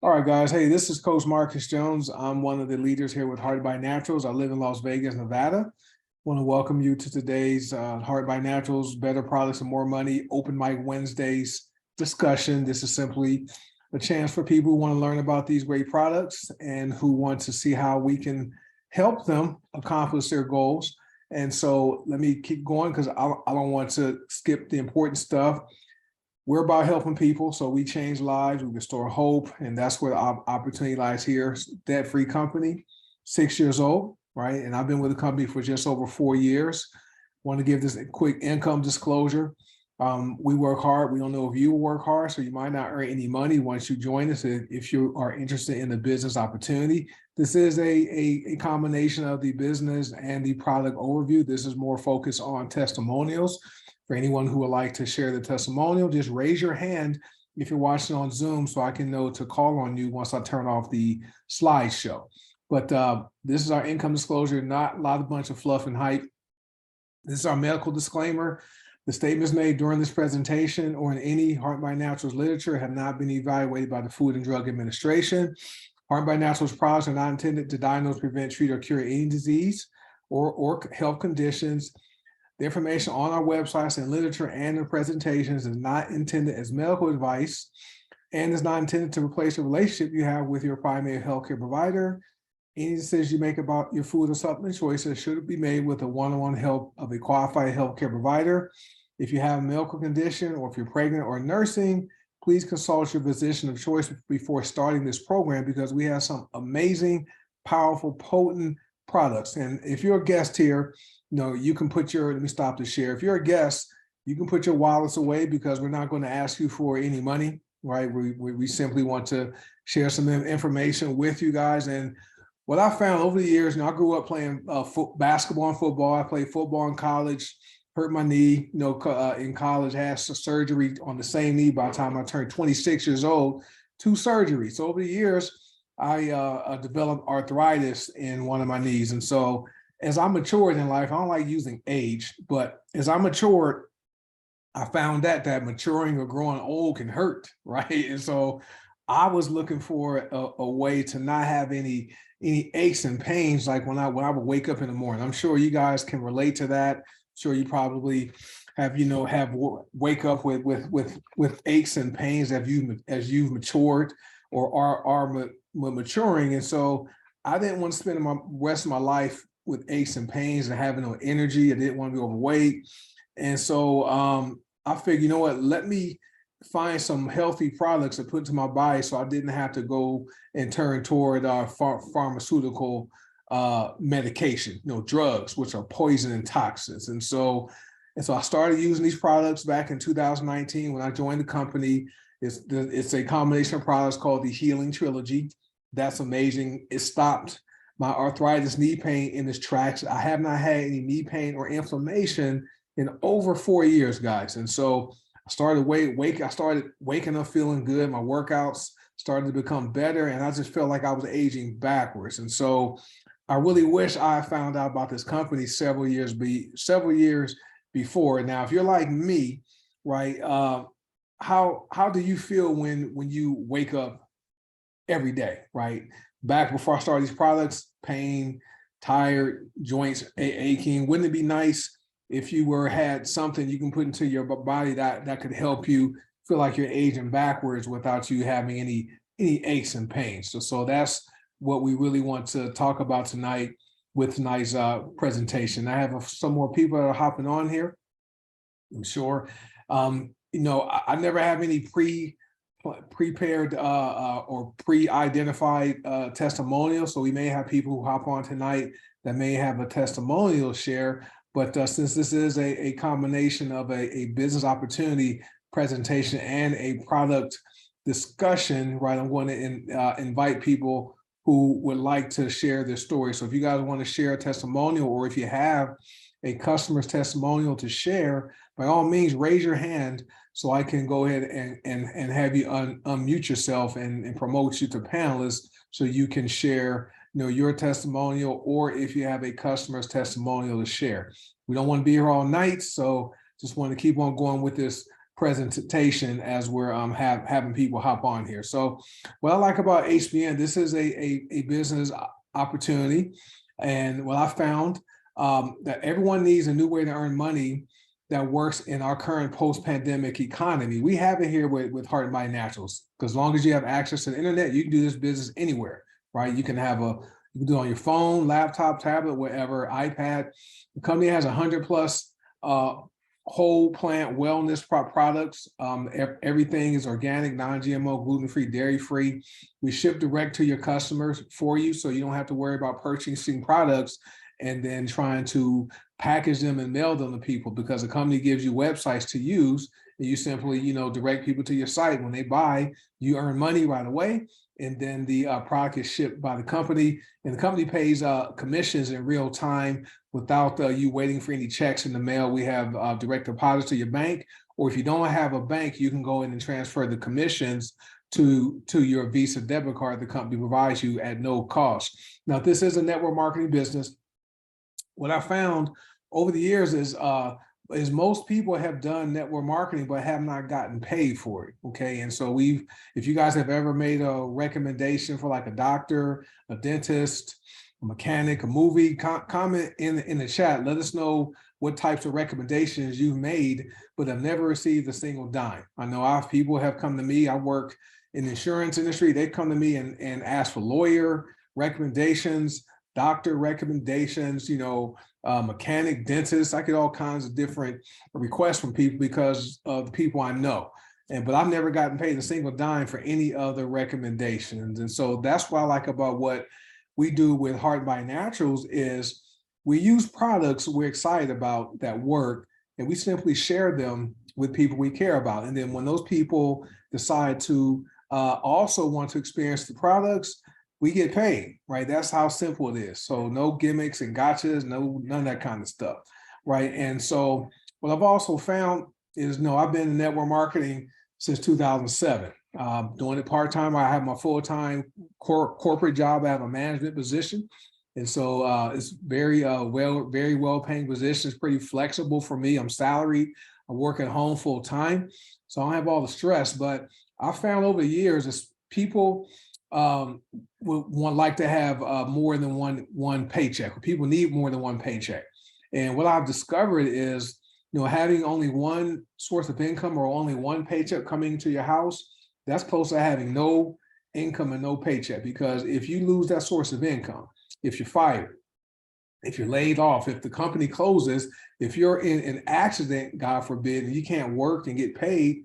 All right, guys. Hey, this is Coach Marcus Jones. I'm one of the leaders here with Heart by Naturals. I live in Las Vegas, Nevada. Want to welcome you to today's Heart by Naturals, Better Products and More Money, Open Mic Wednesdays discussion. This is simply a chance for people who want to learn about these great products and who want to see how we can help them accomplish their goals. And so let me keep going because I don't want to skip the important stuff. We're about helping people, so we change lives, we restore hope, and that's where the opportunity lies here. Debt-free company, 6 years old, right? And I've been with the company for just over 4 years. Want to give this a quick income disclosure. We work hard. We don't know if you work hard, so you might not earn any money once you join us. If you are interested in the business opportunity, this is a combination of the business and the product overview. This is more focused on testimonials. For anyone who would like to share the testimonial, just raise your hand if you're watching on Zoom so I can know to call on you once I turn off the slideshow. But this is our income disclosure, not a bunch of fluff and hype. This is our medical disclaimer. The statements made during this presentation or in any Heart by Naturals literature have not been evaluated by the Food and Drug Administration. Heart by Naturals products are not intended to diagnose, prevent, treat, or cure any disease or health conditions. The information on our websites and literature and the presentations is not intended as medical advice and is not intended to replace the relationship you have with your primary healthcare provider. Any decisions you make about your food or supplement choices should be made with the one-on-one help of a qualified healthcare provider. If you have a medical condition or if you're pregnant or nursing, please consult your physician of choice before starting this program because we have some amazing, powerful, potent products. And if you're a guest here, you can put let me stop the share. If you're a guest, you can put your wallets away because we're not going to ask you for any money, right? We simply want to share some information with you guys. And what I found over the years, I grew up playing basketball and football. I played football in college, hurt my knee, in college, had surgery on the same knee by the time I turned 26 years old, 2 surgeries. So over the years, I developed arthritis in one of my knees. And so as I matured in life, I don't like using age, but as I matured, I found that maturing or growing old can hurt, right? And so I was looking for a way to not have any aches and pains like when I would wake up in the morning. I'm sure you guys can relate to that. I'm sure you probably have wake up with aches and pains as you've matured or are maturing. And so I didn't want to spend the rest of my life with aches and pains and having no energy. I didn't want to be overweight. And so I figured, let me find some healthy products to put into my body so I didn't have to go and turn toward pharmaceutical medication, drugs, which are poison and toxins. And so I started using these products back in 2019 when I joined the company. It's a combination of products called the Healing Trilogy. That's amazing. It stopped my arthritis knee pain in its tracks. I have not had any knee pain or inflammation in over 4 years, guys. And so I started waking up feeling good. My workouts started to become better, and I just felt like I was aging backwards. And so I really wish I found out about this company several years before. Now, if you're like me, right, how do you feel when you wake up every day, right? Back before I started these products, pain, tired, joints aching. Wouldn't it be nice if you had something you can put into your body that could help you feel like you're aging backwards without you having any aches and pains? So that's what we really want to talk about tonight with tonight's presentation. I have some more people that are hopping on here, I'm sure. I never have any prepared or pre-identified testimonials. So we may have people who hop on tonight that may have a testimonial share. But since this is a combination of a business opportunity presentation and a product discussion, right, I'm going to invite people who would like to share their story. So if you guys want to share a testimonial, or if you have a customer's testimonial to share, by all means, raise your hand so I can go ahead and have you unmute yourself and promote you to panelists so you can share your testimonial, or if you have a customer's testimonial to share. We don't want to be here all night, so just want to keep on going with this presentation as we're having people hop on here. So what I like about HBN, this is a business opportunity. And what I found that everyone needs a new way to earn money that works in our current post-pandemic economy. We have it here with Heart and Mind Naturals, because as long as you have access to the internet, you can do this business anywhere, right? You can do it on your phone, laptop, tablet, whatever, iPad. The company has 100 plus whole plant wellness products. Everything is organic, non-GMO, gluten-free, dairy-free. We ship direct to your customers for you, so you don't have to worry about purchasing products and then trying to package them and mail them to people, because the company gives you websites to use, and you simply, direct people to your site. When they buy, you earn money right away, and then the product is shipped by the company, and the company pays commissions in real time without you waiting for any checks in the mail. We have direct deposit to your bank, or if you don't have a bank, you can go in and transfer the commissions to your Visa debit card the company provides you at no cost. Now, this is a network marketing business. What I found over the years is most people have done network marketing but have not gotten paid for it. Okay, and so if you guys have ever made a recommendation for like a doctor, a dentist, a mechanic, a movie, comment in the chat. Let us know what types of recommendations you've made, but have never received a single dime. I know people have come to me. I work in the insurance industry. They come to me and ask for lawyer recommendations, doctor recommendations, mechanic, dentist. I get all kinds of different requests from people because of the people I know. But I've never gotten paid a single dime for any other recommendations. And so that's what I like about what we do with Heart and Mind Naturals is we use products we're excited about that work, and we simply share them with people we care about. And then when those people decide to also want to experience the products, we get paid, right? That's how simple it is. So no gimmicks and gotchas, none of that kind of stuff, right? And so what I've also found is, I've been in network marketing since 2007. Doing it part-time. I have my full-time corporate job. I have a management position. And so it's very well-paying position. It's pretty flexible for me. I'm salaried. I work at home full-time. So I don't have all the stress, but I found over the years is people would like to have more than one paycheck. People need more than one paycheck. And what I've discovered is, having only one source of income or only one paycheck coming to your house, that's close to having no income and no paycheck. Because if you lose that source of income, if you're fired, if you're laid off, if the company closes, if you're in an accident, God forbid, and you can't work and get paid,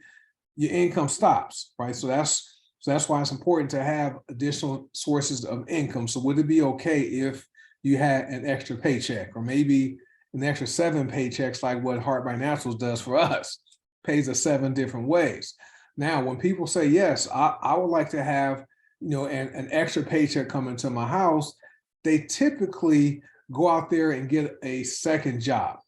your income stops, right? So that's why it's important to have additional sources of income. So would it be okay if you had an extra paycheck, or maybe an extra 7 paychecks, like what Heart by Naturals does for us, pays us 7 different ways? Now, when people say, yes, I would like to have, an extra paycheck coming to my house, they typically go out there and get a second job.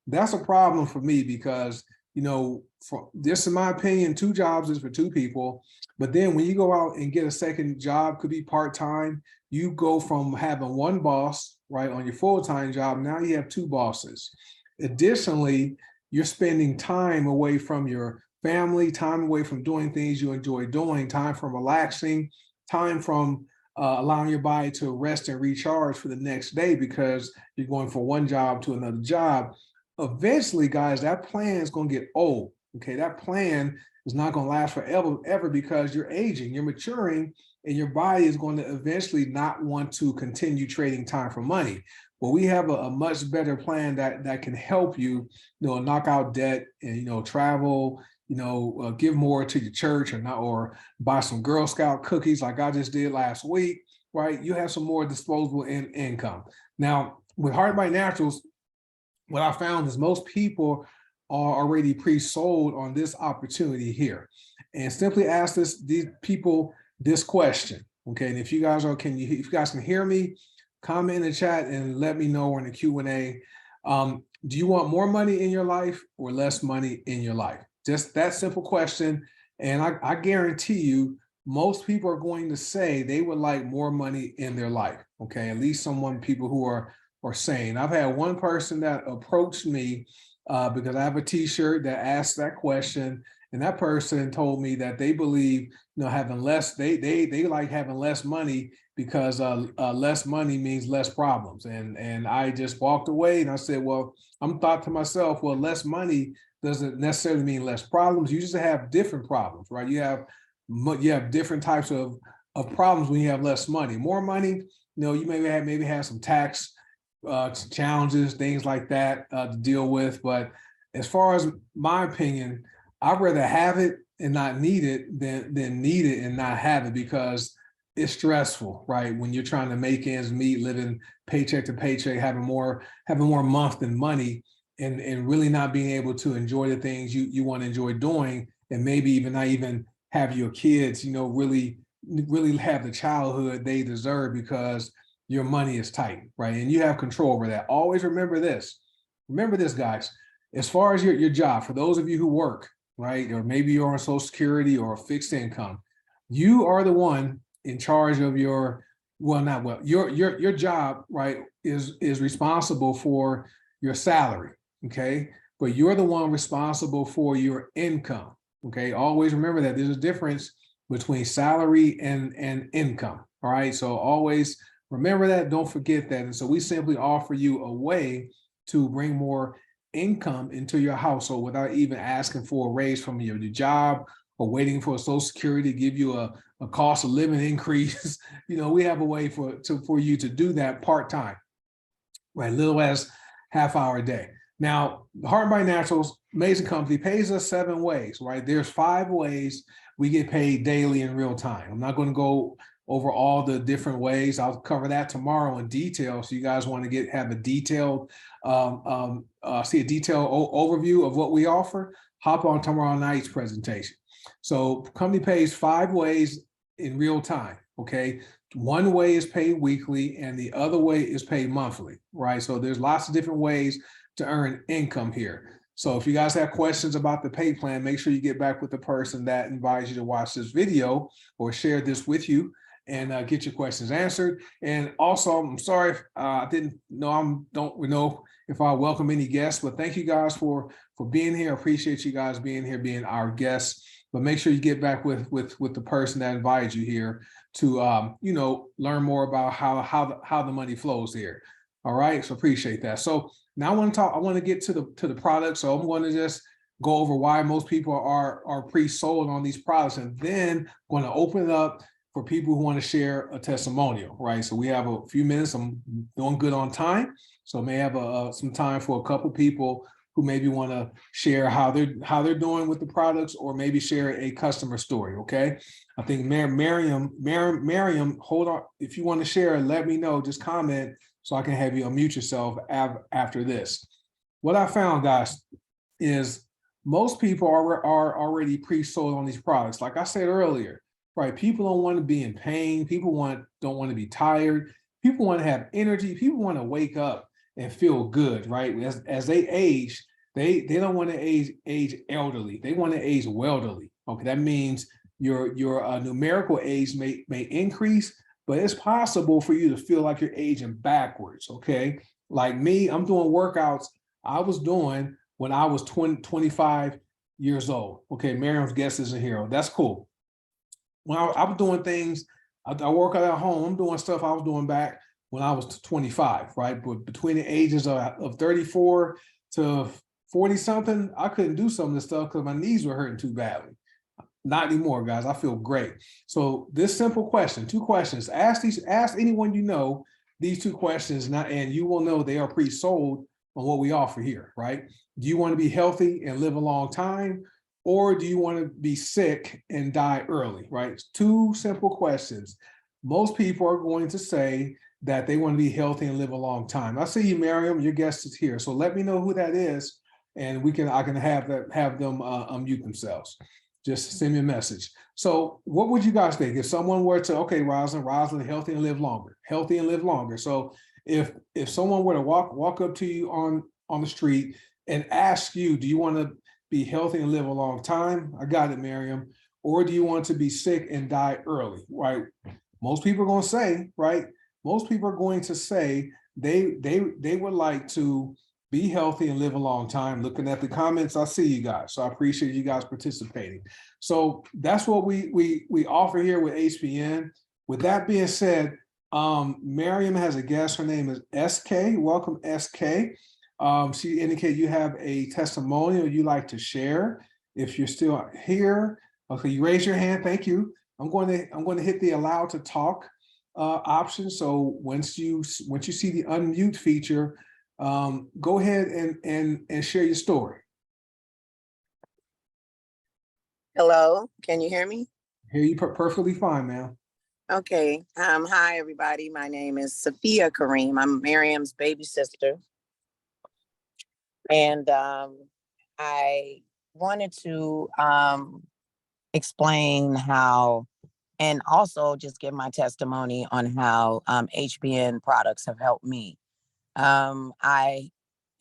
That's a problem for me because, for this, in my opinion, 2 jobs is for 2 people. But then when you go out and get a second job, could be part-time, you go from having 1 boss, right, on your full-time job, now you have 2 bosses. Additionally, you're spending time away from your family, time away from doing things you enjoy doing, time from relaxing, time from allowing your body to rest and recharge for the next day, because you're going from one job to another job. Eventually, guys, that plan is going to get old. Okay, that plan is not going to last forever because you're aging, you're maturing, and your body is going to eventually not want to continue trading time for money. Well, we have a much better plan that can help you, knock out debt and travel, give more to your church, or buy some Girl Scout cookies like I just did last week, right? You have some more disposable income. Now, with Heart by Naturals, what I found is most people are already pre-sold on this opportunity here. And simply ask these people this question, okay? And if you guys if you guys can hear me, comment in the chat and let me know in the Q&A. Do you want more money in your life or less money in your life? Just that simple question. And I guarantee you, most people are going to say they would like more money in their life, okay? At least people who are sane. I've had one person that approached me because I have a T-shirt that asks that question, and that person told me that they believe, having less, they like having less money because less money means less problems. And I just walked away and I said, well, I'm thought to myself, well, less money doesn't necessarily mean less problems. You just have different problems, right? You have different types of problems when you have less money. More money, you maybe have some tax challenges, things like that to deal with. But as far as my opinion, I'd rather have it and not need it than need it and not have it, because it's stressful, right? When you're trying to make ends meet, living paycheck to paycheck, having more month than money, and really not being able to enjoy the things you want to enjoy doing, and maybe even not even have your kids, really have the childhood they deserve because your money is tight, right? And you have control over that. Always remember this. Remember this, guys. As far as your job, for those of you who work, right, or maybe you're on Social Security or a fixed income, you are the one in charge of your, well, not well, your job, right, is responsible for your salary, okay? But you're the one responsible for your income, okay? Always remember that there's a difference between salary and income, all right? So always remember that, don't forget that. And so we simply offer you a way to bring more income into your household without even asking for a raise from your job or waiting for a Social Security to give you a cost of living increase. We have a way for you to do that part-time, right? Little as half hour a day. Now, Heart by Naturals, amazing company, pays us 7 ways, right? There's 5 ways we get paid daily in real time. I'm not going to go over all the different ways. I'll cover that tomorrow in detail. So you guys want to have a detailed, see a detailed overview of what we offer, hop on tomorrow night's presentation. So company pays 5 ways in real time, okay? 1 way is paid weekly and the other way is paid monthly, right? So there's lots of different ways to earn income here. So if you guys have questions about the pay plan, make sure you get back with the person that invites you to watch this video or share this with you, and get your questions answered. And also, I'm sorry, I don't know if I welcome any guests, but thank you guys for being here. I appreciate you guys being here, being our guests. But make sure you get back with the person that invited you here to learn more about how the money flows here. All right, so appreciate that. So now I want to get to the product. So I'm going to just go over why most people are pre-sold on these products, and then going to open it up for people who want to share a testimonial, right? So we have a few minutes. I'm doing good on time, so may have some time for a couple people who maybe want to share how they're doing with the products, or maybe share a customer story. Okay, I think Miriam, hold on. If you want to share, let me know. Just comment so I can have you unmute yourself after this. What I found, guys, is most people are already pre-sold on these products. Like I said earlier, right? People don't want to be in pain. People don't want to be tired. People want to have energy. People want to wake up and feel good, right? As they age, they don't want to age elderly. They want to age welderly. Okay, that means your numerical age may increase, but it's possible for you to feel like you're aging backwards. Okay, like me, I'm doing workouts I was doing when I was 25 years old. Okay, Miriam's guest isn't here. That's cool. When I was doing things, I work out at home. I'm doing stuff I was doing back when I was 25, right? But between the ages of 34 to 40 something, I couldn't do some of this stuff because my knees were hurting too badly. Not anymore, guys. I feel great. So this simple question, 2 questions. Ask anyone you know these 2 questions, and you will know they are pre-sold on what we offer here, right? Do you want to be healthy and live a long time? Or do you want to be sick and die early, right? It's 2 simple questions. Most people are going to say that they want to be healthy and live a long time. I see you, Miriam, your guest is here. So let me know who that is, and I can have them unmute themselves. Just send me a message. So what would you guys think if someone were to, okay, Rosalind, healthy and live longer. So if someone were to walk up to you on the street and ask you, do you want to be healthy and live a long time? I got it, Miriam. Or do you want to be sick and die early, right? Most people are going to say, right? Most people are going to say they would like to be healthy and live a long time. Looking at the comments, I see you guys. So I appreciate you guys participating. So that's what we offer here with HBN. With that being said, Miriam has a guest. Her name is SK. Welcome, SK. She indicated you have a testimonial you'd like to share. If you're still here, okay, you raise your hand. Thank you. I'm going to hit the allow to talk option. So once you see the unmute feature, go ahead and share your story. Hello, can you hear me? Hear you perfectly fine, ma'am. Okay. Hi everybody. My name is Sophia Kareem. I'm Miriam's baby sister. And I wanted to explain how, and also just give my testimony on how HBN products have helped me. I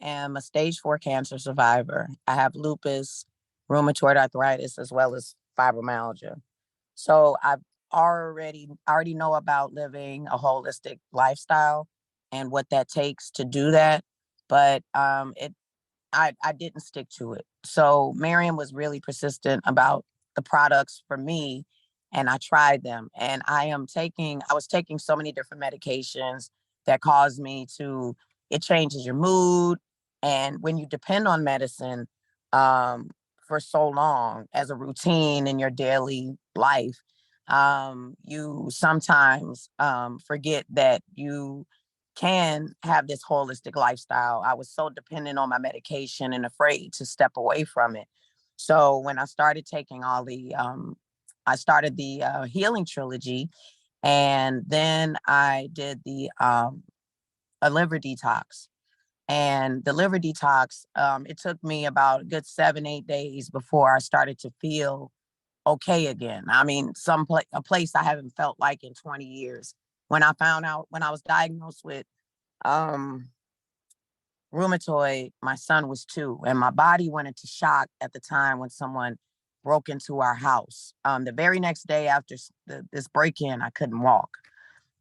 am a stage 4 cancer survivor. I have lupus, rheumatoid arthritis, as well as fibromyalgia. So I already know about living a holistic lifestyle and what that takes to do that. But I didn't stick to it. So Miriam was really persistent about the products for me, and I tried them. And I was taking so many different medications that caused me to, it changes your mood. And when you depend on medicine for so long as a routine in your daily life, you sometimes forget that you can have this holistic lifestyle. I was so dependent on my medication and afraid to step away from it. So when I started taking I started the healing trilogy, and then I did the a liver detox. And the liver detox, it took me about a good 7-8 days before I started to feel okay again. I mean, a place I haven't felt like in 20 years. When I found out, when I was diagnosed with um, rheumatoid, my son was 2, and my body went into shock at the time when someone broke into our house. The very next day after this break-in, I couldn't walk.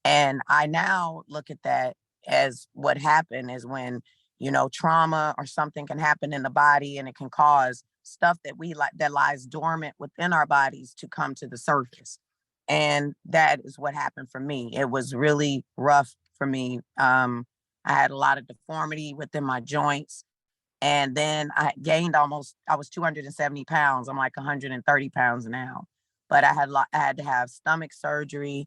And I now look at that as what happened is when, trauma or something can happen in the body, and it can cause stuff that lies dormant within our bodies to come to the surface. And that is what happened for me. It was really rough for me. I had a lot of deformity within my joints. And then I was 270 pounds. I'm like 130 pounds now. But I had to have stomach surgery.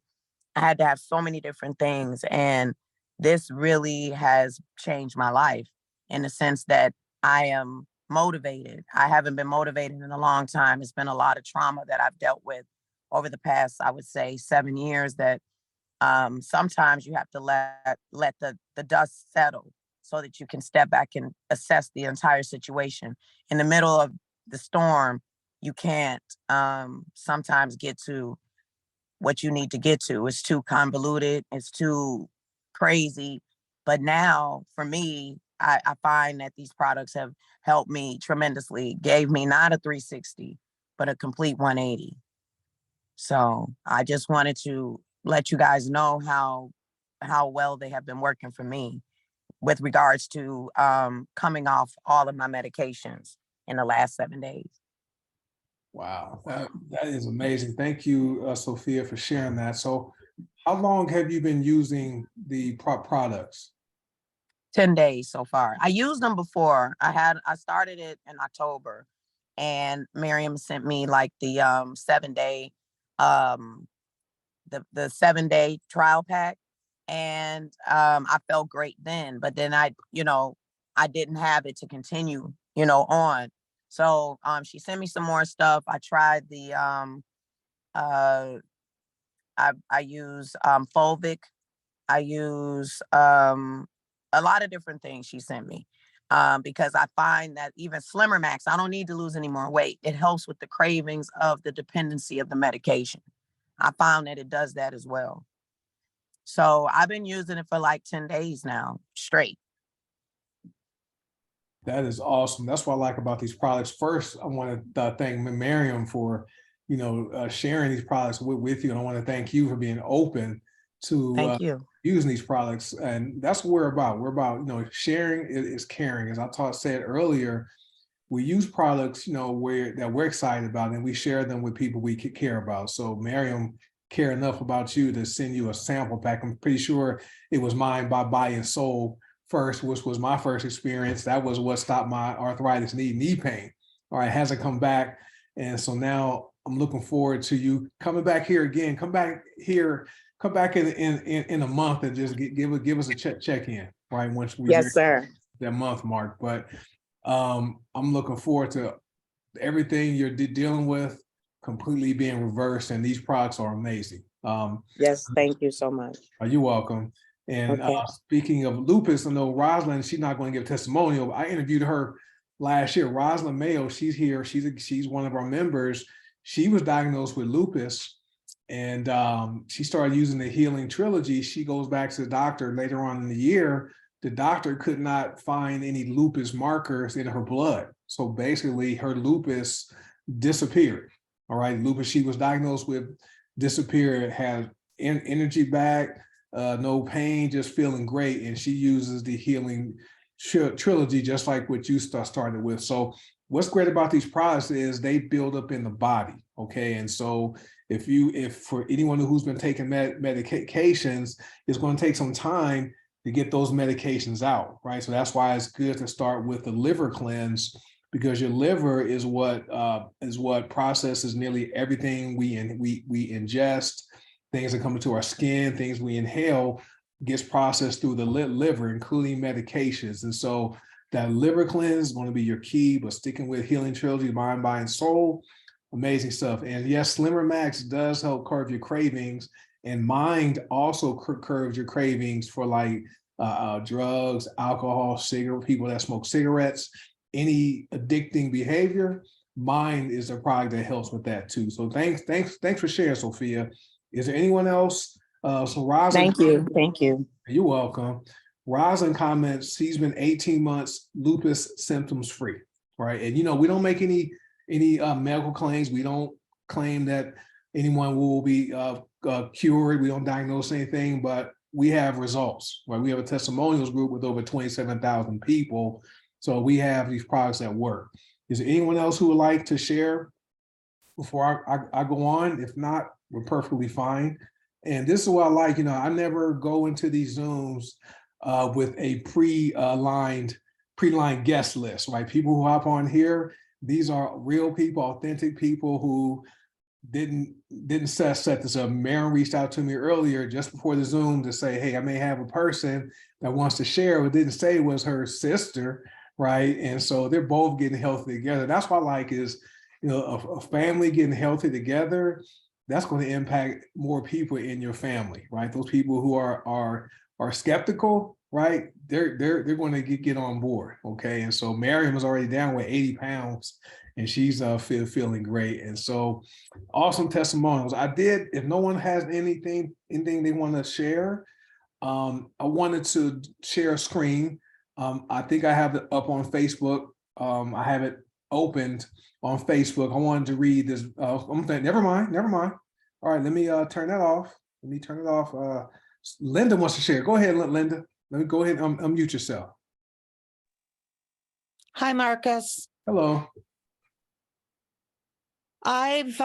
I had to have so many different things. And this really has changed my life in the sense that I am motivated. I haven't been motivated in a long time. It's been a lot of trauma that I've dealt with over the past, I would say, 7 years that sometimes you have to let the dust settle so that you can step back and assess the entire situation. In the middle of the storm, you can't sometimes get to what you need to get to. It's too convoluted. It's too crazy. But now, for me, I find that these products have helped me tremendously. Gave me not a 360, but a complete 180. So I just wanted to let you guys know how well they have been working for me with regards to coming off all of my medications in the last 7 days. Wow, that is amazing. Thank you, Sophia, for sharing that. So how long have you been using the products? 10 days so far. I used them before. I started it in October, and Miriam sent me like the 7-day the 7-day trial pack, and I felt great then. But then I didn't have it to continue on. So she sent me some more stuff. I tried the I use Fulvic. I use a lot of different things she sent me because I find that even Slimmer Max, I don't need to lose any more weight. It helps with the cravings of the dependency of the medication. I found that it does that as well. So I've been using it for like 10 days now straight. That is awesome. That's what I like about these products. First, I want to thank Miriam for, sharing these products with you. And I want to thank you for being open to Thank you. using these products, and that's what we're about. We're about, you know, sharing is caring. As I said earlier, we use products, you know, that we're excited about, and we share them with people we care about. So Miriam care enough about you to send you a sample pack. I'm pretty sure it was mine by Body and Soul first, which was my first experience. That was what stopped my arthritis, knee pain. All right, it hasn't come back, and so now I'm looking forward to you coming back here again. Come back here. Come back in a month and just give us a check in, right? Once we're Yes, there, sir. that month mark. But I'm looking forward to everything you're dealing with completely being reversed, and these products are amazing. Yes, thank you so much. Are you welcome? And Okay. speaking of lupus, I know Rosalind, she's not going to give testimonial. I interviewed her last year. Rosalind Mayo, she's here. She's one of our members. She was diagnosed with lupus, and she started using the Healing Trilogy. She goes back to the doctor later on in the year. The doctor could not find any lupus markers in her blood. So basically her lupus disappeared. All right, lupus she was diagnosed with disappeared, had energy back, no pain, just feeling great. And she uses the Healing Trilogy, just like what you started with. So what's great about these products is they build up in the body. Okay, and so if for anyone who's been taking medications, it's going to take some time to get those medications out, right? So that's why it's good to start with the liver cleanse, because your liver is what processes nearly everything we ingest, things that come into our skin, things we inhale, gets processed through the liver, including medications. And so that liver cleanse is going to be your key, but sticking with Healing Trilogy, Mind, Body, and Soul, amazing stuff. And yes, Slimmer Max does help curb your cravings, and Mind also curbs your cravings for like drugs, alcohol, people that smoke cigarettes, any addicting behavior. Mind is a product that helps with that too. So thanks for sharing, Sophia. Is there anyone else? So Rosin, Thank you. you're welcome. Rosin comments, he's been 18 months lupus symptoms free, right? And you know, we don't make any medical claims. We don't claim that anyone will be cured. We don't diagnose anything, but we have results, right? We have a testimonials group with over 27,000 people. So we have these products that work. Is there anyone else who would like to share before I go on? If not, we're perfectly fine. And this is what I like, you know, I never go into these Zooms with a pre-lined guest list, right? People who hop on here, these are real people, authentic people who didn't set this up. Maren reached out to me earlier just before the Zoom to say, hey, I may have a person that wants to share, but didn't say it was her sister, right? And so they're both getting healthy together. That's what I like is, you know, a family getting healthy together. That's going to impact more people in your family, right? Those people who are skeptical, right? They're going to get on board, okay? And so Miriam was already down with 80 pounds, and she's feeling great. And so awesome testimonials. If no one has anything they want to share, I wanted to share a screen. I think I have it up on Facebook. I have it opened on Facebook. I wanted to read this. Never mind. All right, let me turn that off. Let me turn it off. Linda wants to share. Go ahead, Linda. Let me go ahead and unmute yourself. Hi, Marcus. Hello. I've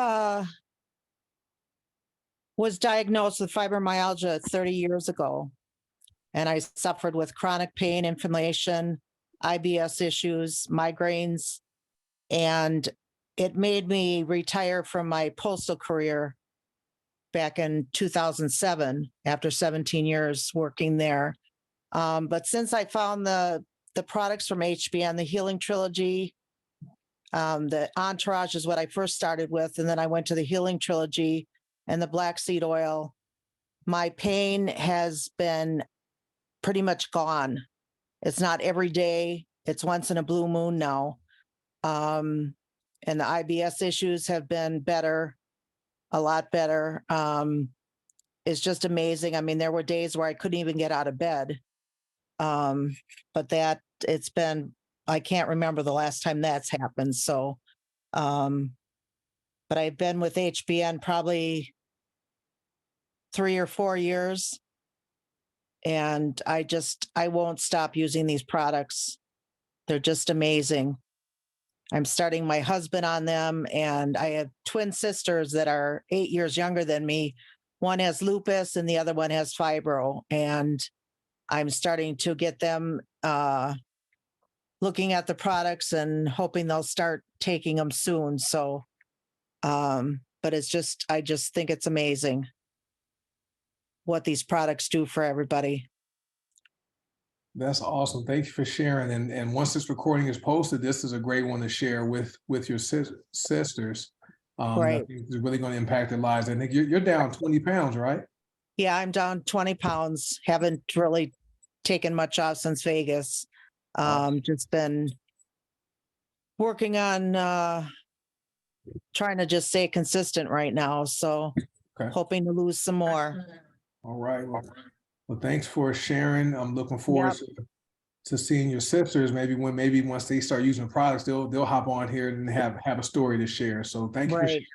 was diagnosed with fibromyalgia 30 years ago, and I suffered with chronic pain, inflammation, IBS issues, migraines, and it made me retire from my postal career back in 2007 after 17 years working there. But since I found the products from HBN, the Healing Trilogy, the Entourage is what I first started with, and then I went to the Healing Trilogy and the black seed oil, my pain has been pretty much gone. It's not every day. It's once in a blue moon now. And the IBS issues have been better, a lot better. It's just amazing. I mean, there were days where I couldn't even get out of bed. But it's been, I can't remember the last time that's happened. So, but I've been with HBN probably 3 or 4 years. And I won't stop using these products. They're just amazing. I'm starting my husband on them, and I have twin sisters that are 8 years younger than me. One has lupus and the other one has fibro. And I'm starting to get them looking at the products and hoping they'll start taking them soon. So, but I just think it's amazing what these products do for everybody. That's awesome. Thank you for sharing. And once this recording is posted, this is a great one to share with your sisters. I Right. think it's really going to impact their lives. I think you're down 20 pounds, right? Yeah, I'm down 20 pounds. Haven't really taken much off since Vegas. Just been working on trying to just stay consistent right now. So Okay. hoping to lose some more. All right. Well, thanks for sharing. I'm looking forward to seeing your sisters. Maybe once they start using products, they'll hop on here and have a story to share. So thank you for sharing.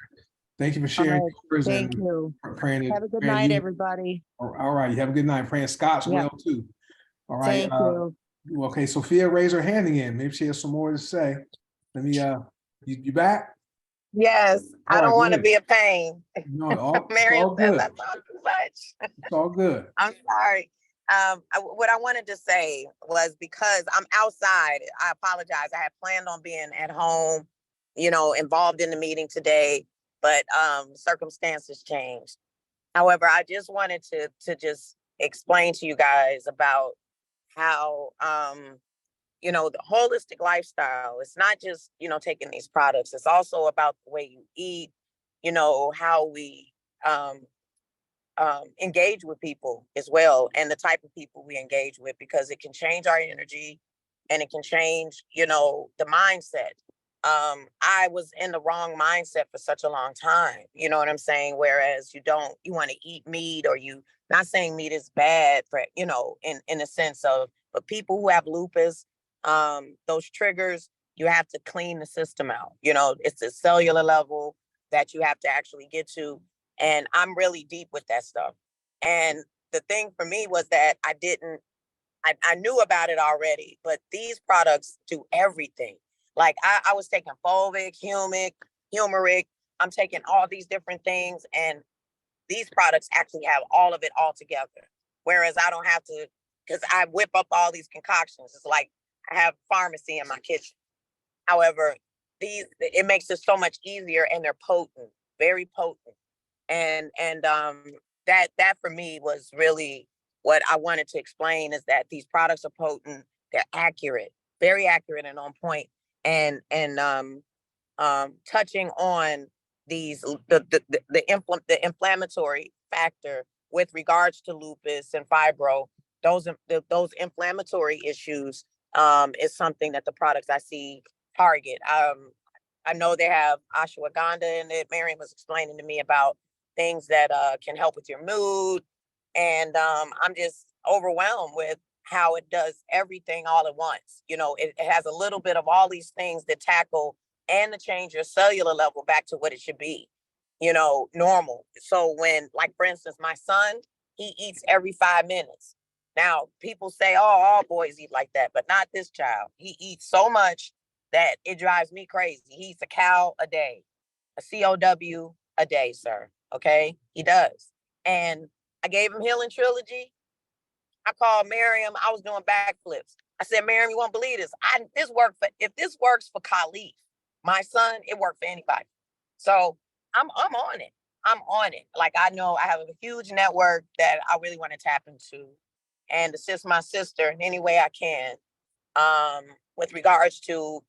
Thank you for sharing Right. yours. Thank and you. Praying Have a good praying night, you- everybody. All right. You have a good night. Praying Scott's well too. All right. Thank you. Okay. Sophia raised her hand again. Maybe she has some more to say. Let me. You back? Yes, I All right, don't go want to ahead. be a pain. No, it's Marion all says good. I talk too much. It's all good. I'm sorry. What I wanted to say was because I'm outside, I apologize. I had planned on being at home, involved in the meeting today, but circumstances changed. However, I just wanted to just explain to you guys about how the holistic lifestyle. It's not just taking these products. It's also about the way you eat, how we engage with people as well, and the type of people we engage with, because it can change our energy and it can change, the mindset. I was in the wrong mindset for such a long time. You know what I'm saying? Whereas you want to eat meat, or you, not saying meat is bad for, in a sense of, but people who have lupus, those triggers, you have to clean the system out. It's a cellular level that you have to actually get to. And I'm really deep with that stuff. And the thing for me was that I knew about it already, but these products do everything. Like I was taking fulvic, humeric. I'm taking all these different things, and these products actually have all of it all together. Whereas I don't have to, because I whip up all these concoctions. It's like I have pharmacy in my kitchen. However, it makes it so much easier, and they're potent, very potent. And that for me was really what I wanted to explain, is that these products are potent, they're accurate, very accurate and on point, and touching on the inflammatory factor with regards to lupus and fibro. Those inflammatory issues is something that the products I see target. I know they have ashwagandha in it. Marion was explaining to me about things that can help with your mood. And I'm just overwhelmed with how it does everything all at once. It has a little bit of all these things that tackle and to change your cellular level back to what it should be, normal. So when, like, for instance, my son, he eats every 5 minutes. Now, people say, oh, all boys eat like that, but not this child. He eats so much that it drives me crazy. He eats a cow a day, a COW a day, sir. Okay, he does. And I gave him Healing Trilogy. I called Miriam. I was doing backflips. I said, Miriam, you won't believe this. If this works for Khalif, my son, it worked for anybody. So I'm on it. I'm on it. Like, I know I have a huge network that I really want to tap into and assist my sister in any way I can. With regards to,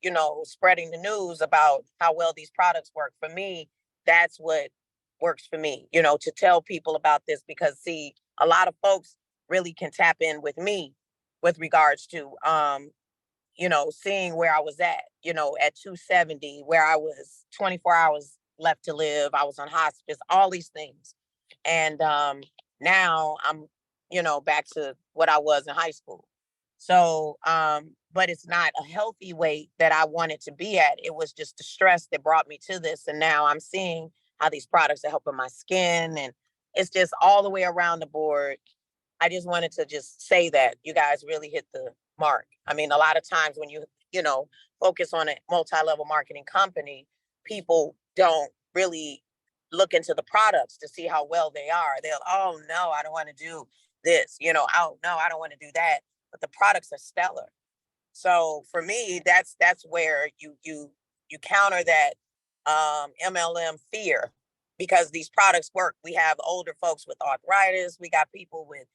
spreading the news about how well these products work. For me, that's what works for me, to tell people about this, because see, a lot of folks really can tap in with me with regards to, seeing where I was at 270, where I was 24 hours left to live. I was on hospice, all these things. And now I'm, back to what I was in high school. So, but it's not a healthy weight that I wanted to be at. It was just the stress that brought me to this. And now I'm seeing how these products are helping my skin and it's just all the way around the board. I just wanted to just say that you guys really hit the mark. I mean, a lot of times when you know, focus on a multi-level marketing company, people don't really look into the products to see how well they are. They'll, oh no, I don't want to do this, you know, oh no, I don't want to do that. But the products are stellar. So for me, that's where you counter that MLM fear, because these products work. We have older folks with arthritis. We got people with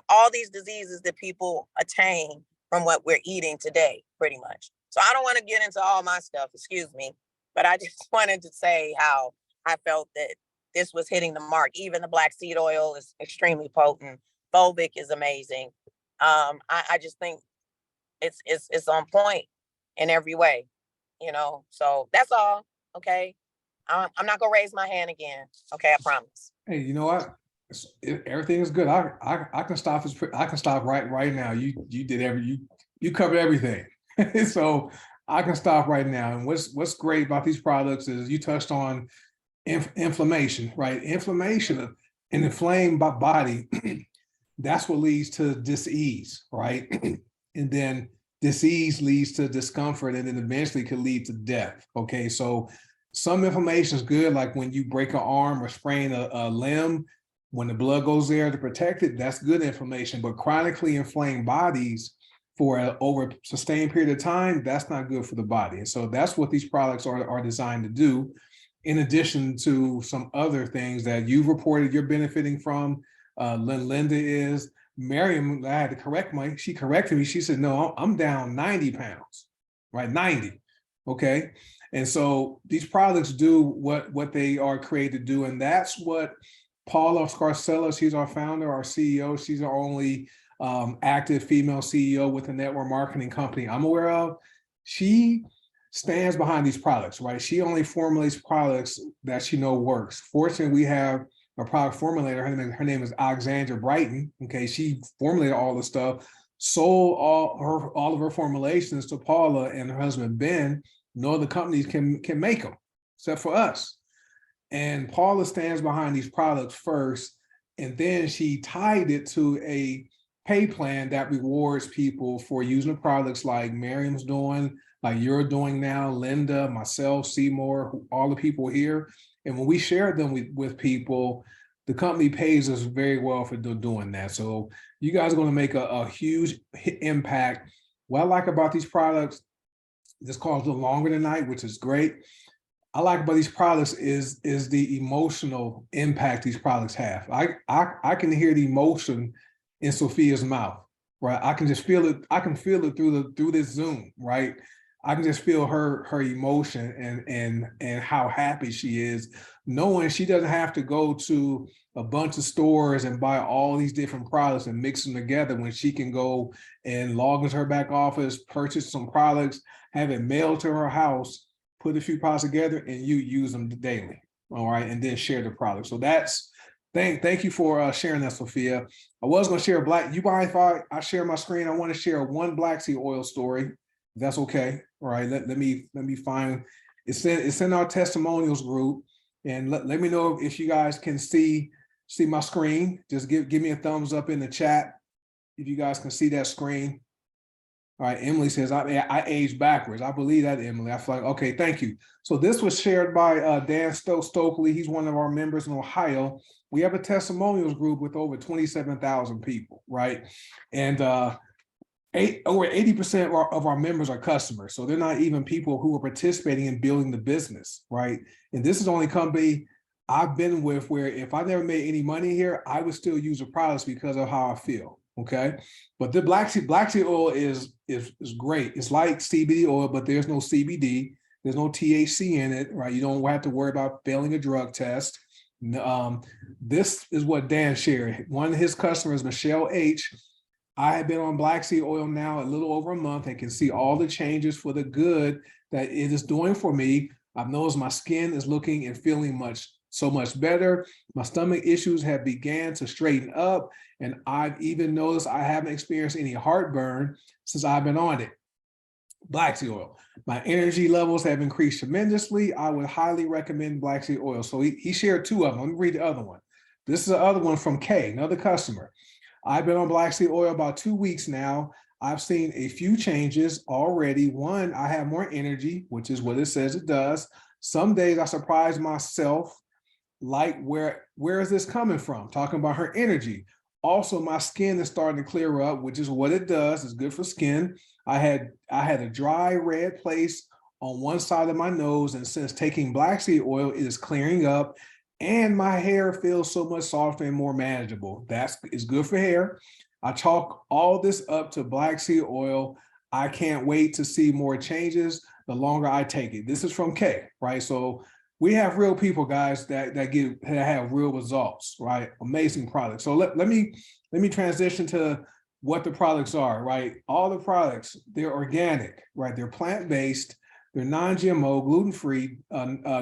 all these diseases that people attain from what we're eating today, pretty much. So I don't want to get into all my stuff, excuse me, but I just wanted to say how I felt that this was hitting the mark. Even the black seed oil is extremely potent. Fulvic is amazing. I just think it's on point in every way, you know. So that's all. Okay. I'm not gonna raise my hand again. Okay, I promise. Hey, you know what? Everything is good. I can stop. I can stop right now. You did you covered everything. So I can stop right now. And what's great about these products is you touched on inflammation, right? Inflammation in an inflamed body. That's what leads to dis-ease, right? And then disease leads to discomfort, and then eventually could lead to death. Okay, so some inflammation is good, like when you break an arm or sprain a limb, when the blood goes there to protect it, that's good inflammation. But chronically inflamed bodies for over a sustained period of time, that's not good for the body. And so that's what these products are designed to do, in addition to some other things that you've reported you're benefiting from. Linda is. Miriam, I had to correct she corrected me. She said, no, I'm down 90 pounds, right? 90, okay? And so these products do what they are created to do. And that's what Paula Scarcella, she's our founder, our CEO. She's our only active female CEO with a network marketing company I'm aware of. She stands behind these products, right? She only formulates products that she knows works. Fortunately, we have a product formulator. Her name is Alexandra Brighton. Okay, she formulated all the stuff, sold all of her formulations to Paula and her husband Ben. No other companies can make them except for us. And Paula stands behind these products first, and then she tied it to a pay plan that rewards people for using the products like Miriam's doing, like you're doing now, Linda, myself, Seymour, all the people here. And when we share them with people, the company pays us very well for doing that. So you guys are going to make a huge impact. What I like about these products, this calls the longer tonight, which is great. I like about these products is the emotional impact these products have. I can hear the emotion in Sophia's mouth, right? I can just feel it. I can feel it through this Zoom, right? I can just feel her emotion and how happy she is, knowing she doesn't have to go to a bunch of stores and buy all these different products and mix them together, when she can go and log into her back office, purchase some products, have it mailed to her house, put a few products together, and you use them daily. All right, and then share the product. So that's thank you for sharing that, Sophia. I was going to share you mind if I share my screen? I want to share one black seed oil story. If that's okay. All right, let me find it's in our testimonials group, and let me know if you guys can see my screen. Just give me a thumbs up in the chat if you guys can see that screen. All right, Emily says I aged backwards. I believe that, Emily. I feel like, okay, thank you. So this was shared by Dan Stokely. He's one of our members in Ohio. We have a testimonials group with over 27,000 people, right? And over 80% of our members are customers. So they're not even people who are participating in building the business, right? And this is the only company I've been with where if I never made any money here, I would still use the products because of how I feel. Okay, but the black seed oil is great. It's like CBD oil, but there's no CBD, there's no THC in it, right? You don't have to worry about failing a drug test. This is what Dan shared. One of his customers, Michelle H. I have been on black seed oil now a little over a month and can see all the changes for the good that it is doing for me. I've noticed my skin is looking and feeling so much better. My stomach issues have began to straighten up, and I've even noticed I haven't experienced any heartburn since I've been on it. Black seed oil. My energy levels have increased tremendously. I would highly recommend black seed oil. So he shared two of them. Let me read the other one. This is the other one from Kay, another customer. I've been on Black Seed Oil about 2 weeks now. I've seen a few changes already. One, I have more energy, which is what it says it does. Some days I surprise myself, like where is this coming from? Talking about her energy. Also, my skin is starting to clear up, which is what it does. It's good for skin. I had a dry red place on one side of my nose, and since taking Black Seed Oil, it is clearing up, and my hair feels so much softer and more manageable. It's good for hair. I chalk all this up to Black Seed Oil. I can't wait to see more changes the longer I take it. This is from Kay, right? So we have real people, guys, that have real results, right? Amazing products. So let me transition to what the products are, right? All the products, they're organic, right? They're plant-based, they're non-GMO, gluten-free,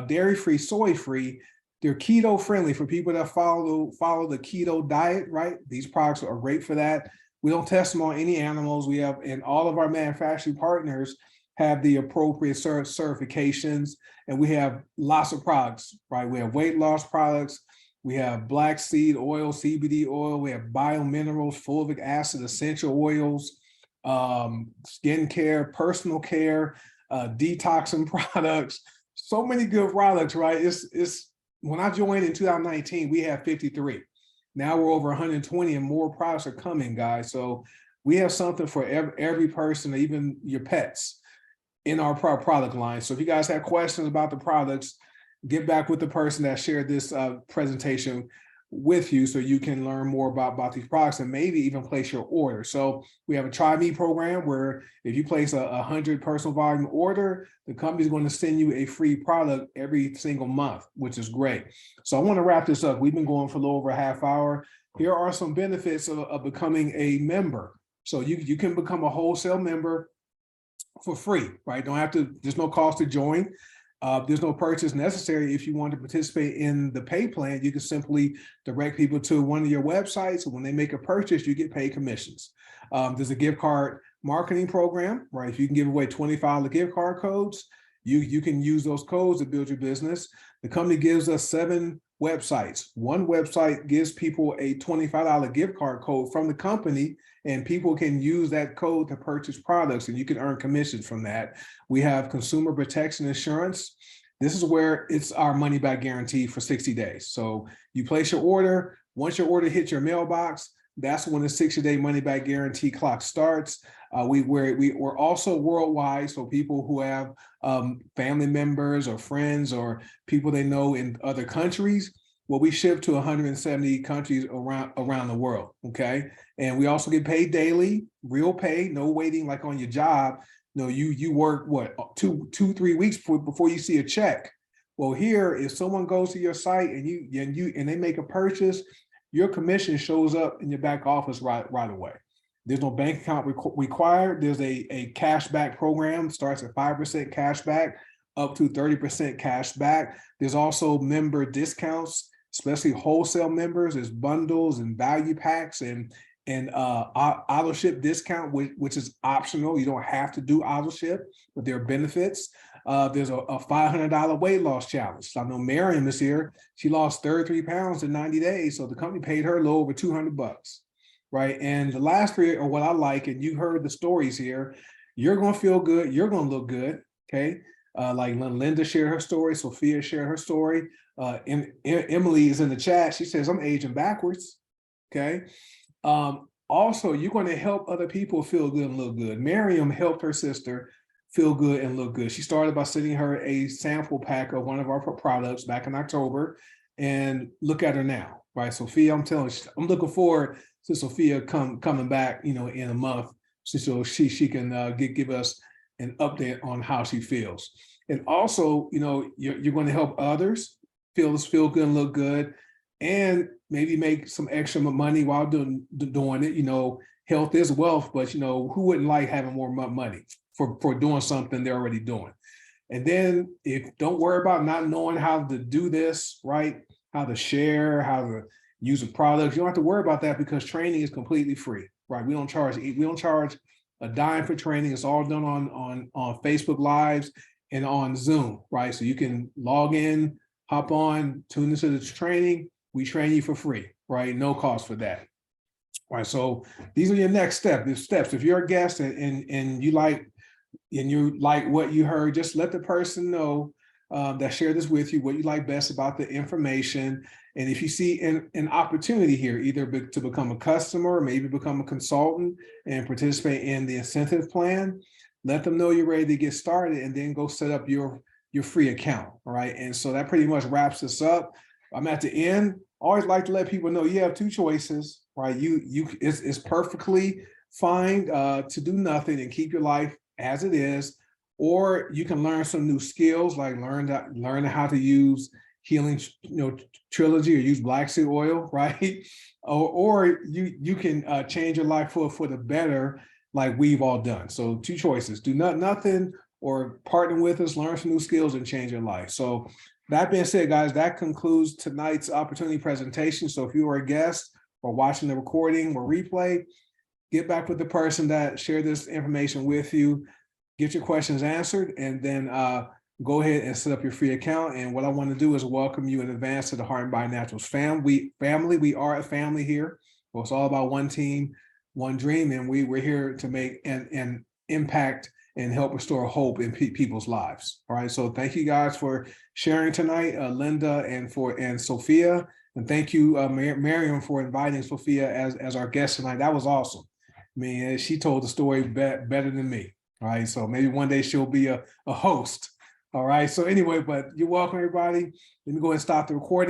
dairy-free, soy-free. They're keto-friendly for people that follow the keto diet, right? These products are great for that. We don't test them on any animals. We have, and all of our manufacturing partners have the appropriate certifications, and we have lots of products, right? We have weight loss products, we have black seed oil, CBD oil, we have biominerals, fulvic acid, essential oils, skincare, personal care, detoxing products, so many good products, right? It's when I joined in 2019, we had 53. Now we're over 120 and more products are coming, guys. So we have something for every person, even your pets, in our product line. So if you guys have questions about the products, get back with the person that shared this presentation with you so you can learn more about these products and maybe even place your order. So we have a Try Me program where if you place a 100 personal volume order, the company's going to send you a free product every single month, which is great. So I want to wrap this up. We've been going for a little over a half hour. Here are some benefits of becoming a member. So you can become a wholesale member for free, right? Don't have to, there's no cost to join. There's no purchase necessary. If you want to participate in the pay plan, you can simply direct people to one of your websites. And when they make a purchase, you get paid commissions. There's a gift card marketing program, right? If you can give away 25 gift card codes, you can use those codes to build your business. The company gives us 7 websites. One website gives people a $25 gift card code from the company, and people can use that code to purchase products, and you can earn commissions from that. We have consumer protection insurance. This is where it's our money back guarantee for 60 days. So you place your order. Once your order hits your mailbox, that's when the 60-day money back guarantee clock starts. We're also worldwide, so people who have family members or friends or people they know in other countries, well, we ship to 170 countries around the world, okay? And we also get paid daily, real pay, no waiting like on your job. No, you work what, 2-3 weeks before you see a check. Well, here, if someone goes to your site and they make a purchase, your commission shows up in your back office right away. There's no bank account required. There's a cashback program, starts at 5% cashback up to 30% cashback. There's also member discounts, especially wholesale members. There's bundles and value packs and auto ship discount, which is optional. You don't have to do auto ship, but there are benefits. There's a $500 weight loss challenge. So I know Miriam is here. She lost 33 pounds in 90 days. So the company paid her a little over $200, right? And the last 3 are what I like, and you heard the stories here. You're going to feel good. You're going to look good, okay? Like Linda shared her story. Sophia shared her story. Emily is in the chat. She says, I'm aging backwards, okay? Also, you're going to help other people feel good and look good. Miriam helped her sister feel good and look good. She started by sending her a sample pack of one of our products back in October, and look at her now, right? Sophia, I'm telling you, I'm looking forward to Sophia coming back, in a month, so she can give us an update on how she feels. And also, you're going to help others feel good and look good, and maybe make some extra money while doing it. Health is wealth, but who wouldn't like having more money for doing something they're already doing? And then don't worry about not knowing how to do this, right? How to share, how to use a product. You don't have to worry about that because training is completely free, right? We don't charge a dime for training. It's all done on Facebook Lives and on Zoom, right? So you can log in, hop on, tune into the training. We train you for free, right? No cost for that. All right, so these are your next steps. If you're a guest and you like what you heard, just let the person know that shared this with you what you like best about the information. And if you see an opportunity here, either to become a customer, maybe become a consultant and participate in the incentive plan, let them know you're ready to get started, and then go set up your free account. All right, and so that pretty much wraps us up. I'm at the end. Always like to let people know you have two choices, right? It's perfectly fine to do nothing and keep your life as it is, or you can learn some new skills, like learn how to use Healing Trilogy or use black seed oil, right? Or you can change your life for the better, like we've all done. So two choices: do nothing, or partner with us, learn some new skills, and change your life. So that being said, guys, that concludes tonight's opportunity presentation. So if you are a guest or watching the recording or replay, get back with the person that shared this information with you, get your questions answered, and then go ahead and set up your free account. And what I want to do is welcome you in advance to the Heart and Body Naturals family. We are a family here. Well, it's all about one team, one dream, and we're here to make an impact and help restore hope in people's lives. All right. So thank you guys for sharing tonight, Linda and Sophia. And thank you, Miriam, for inviting Sophia as our guest tonight. That was awesome. I mean, she told the story better than me. All right. So maybe one day she'll be a host. All right. So anyway, but you're welcome, everybody. Let me go ahead and stop the recording.